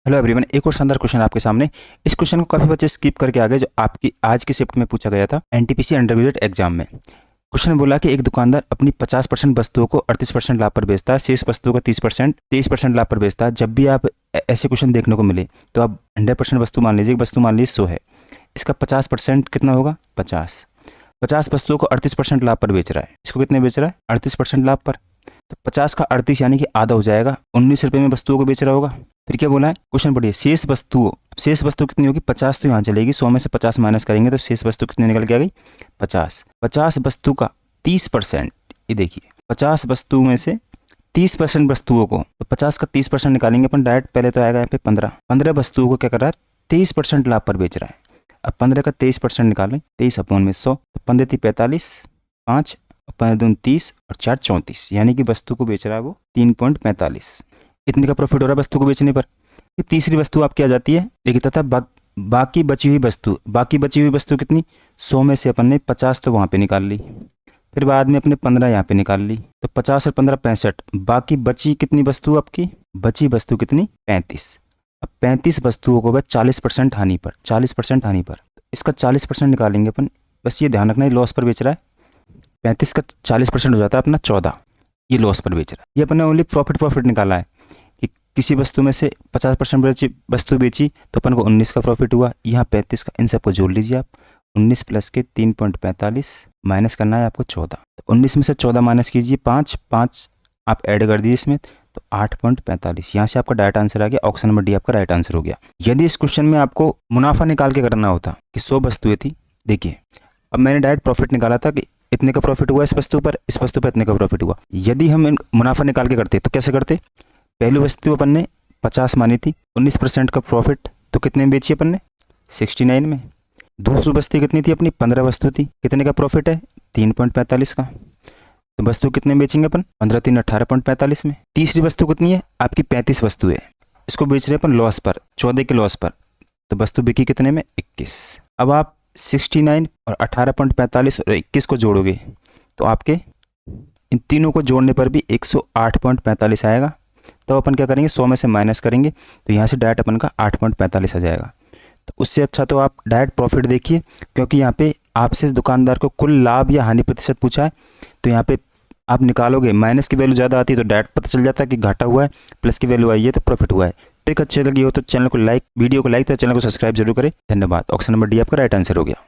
Hello everyone, एक और शानदार क्वेश्चन आपके सामने। इस क्वेश्चन को काफ़ी बच्चे स्किप करके आ गए, जो आपकी आज की शिफ्ट में पूछा गया था एनटीपीसी अंडर ग्रेजुएट एग्जाम में। क्वेश्चन बोला कि एक दुकानदार अपनी 50% वस्तुओं को 38% लाभ पर बेचता है, शेष वस्तुओं को 23% लाभ पर बेचता है। जब भी आप ऐसे क्वेश्चन देखने को मिले तो आप 100% वस्तु मान लीजिए, वस्तु मान लीजिए 100 है, इसका 50% कितना होगा 50 वस्तुओं को 38% लाभ पर बेच रहा है। इसको कितने बेच रहा है 38% लाभ पर, तो 50 का 38 यानी कि आधा हो जाएगा, 19 रुपये में वस्तुओं को बेच रहा होगा। फिर क्या बोला है, क्वेश्चन पढ़िए, शेष वस्तु कितनी होगी 50, तो यहाँ चलेगी 100 में से 50 माइनस करेंगे तो शेष वस्तु कितनी निकल के आ गई 50 वस्तु का 30%, ये देखिए 50 वस्तु में से 30% वस्तुओं को, तो 50 का 30% निकालेंगे अपन डायरेक्ट, पहले तो आएगा यहाँ पे 15 वस्तुओं को क्या कर रहा है 23% लाभ पर बेच रहा है। अब 15 का 23% निकालें, 23/100, तो 15 × 45, 5, 15 × 30 और 4 34, यानी कि वस्तु को बेच रहा है वो 3.45, इतने का प्रॉफिट हो रहा है वस्तु को बेचने पर। फिर तीसरी वस्तु आपकी आ जाती है, देखिए तथा बाकी बची हुई वस्तु कितनी 100 में से अपन ने 50 तो वहाँ पे निकाल ली, फिर बाद में अपने 15 यहाँ पे निकाल ली, तो 50 और 15 65, बाकी बची कितनी वस्तु आपकी, बची वस्तु कितनी 35। अब 35 वस्तुओं को बस 40% हानि पर, तो इसका 40% निकालेंगे अपन। बस ये ध्यान रखना है लॉस पर बेच रहा है, 35 का 40% हो जाता है अपना 14, ये लॉस पर बेच रहा है। ये अपने ओनली प्रॉफिट निकाला है कि किसी वस्तु में से 50% वस्तु बेची तो अपन को 19 का प्रॉफिट हुआ, यहाँ 35 का, इन सबको जोड़ लीजिए आप, 19 प्लस के 3.45 माइनस करना है आपको 14, तो 19 में से 14 माइनस कीजिए, 5 आप ऐड कर दीजिए इसमें, तो 8.45, यहाँ से आपका डायरेक्ट आंसर आ गया, ऑप्शन नंबर डी आपका राइट आंसर हो गया। यदि इस क्वेश्चन में आपको मुनाफा निकाल के करना होता कि 100 वस्तुएं थी, देखिए अब मैंने डायरेक्ट प्रॉफिट निकाला था कि इतने का प्रॉफिट हुआ इस वस्तु पर इतने का प्रॉफिट हुआ। यदि हम मुनाफा निकाल के करते तो कैसे करते, पहली वस्तु अपन ने 50 मानी थी, 19% का प्रॉफिट, तो कितने में बेची अपन ने 69 में। दूसरी वस्तु कितनी थी अपनी 15 वस्तु थी, कितने का प्रॉफिट है 3.45 का, तो वस्तु कितने में बेचेंगे अपन 15 3 18.45 में। तीसरी वस्तु कितनी है आपकी 35 वस्तु है, इसको बेच रहे अपन लॉस पर, 14 के लॉस पर, तो वस्तु बिकी कितने में 21। अब आप 69 और 18.45 और 21 को जोड़ोगे तो आपके इन तीनों को जोड़ने पर भी 108.45 आएगा। तो अपन क्या करेंगे 100 में से माइनस करेंगे, तो यहाँ से डायरेक्ट अपन का 8.45 आ जाएगा। तो उससे अच्छा तो आप डायरेक्ट प्रॉफिट देखिए, क्योंकि यहाँ पे आपसे दुकानदार को कुल लाभ या हानि प्रतिशत पूछा है, तो यहाँ पे आप निकालोगे, माइनस की वैल्यू ज़्यादा आती है तो डायरेक्ट पता चल जाता है कि घाटा हुआ है, प्लस की वैल्यू आई है तो प्रॉफिट हुआ है। ट्रिक अच्छी लगी हो तो वीडियो को लाइक तथा चैनल को सब्सक्राइब जरूर करें। धन्यवाद। ऑप्शन नंबर डी आपका राइट आंसर हो गया।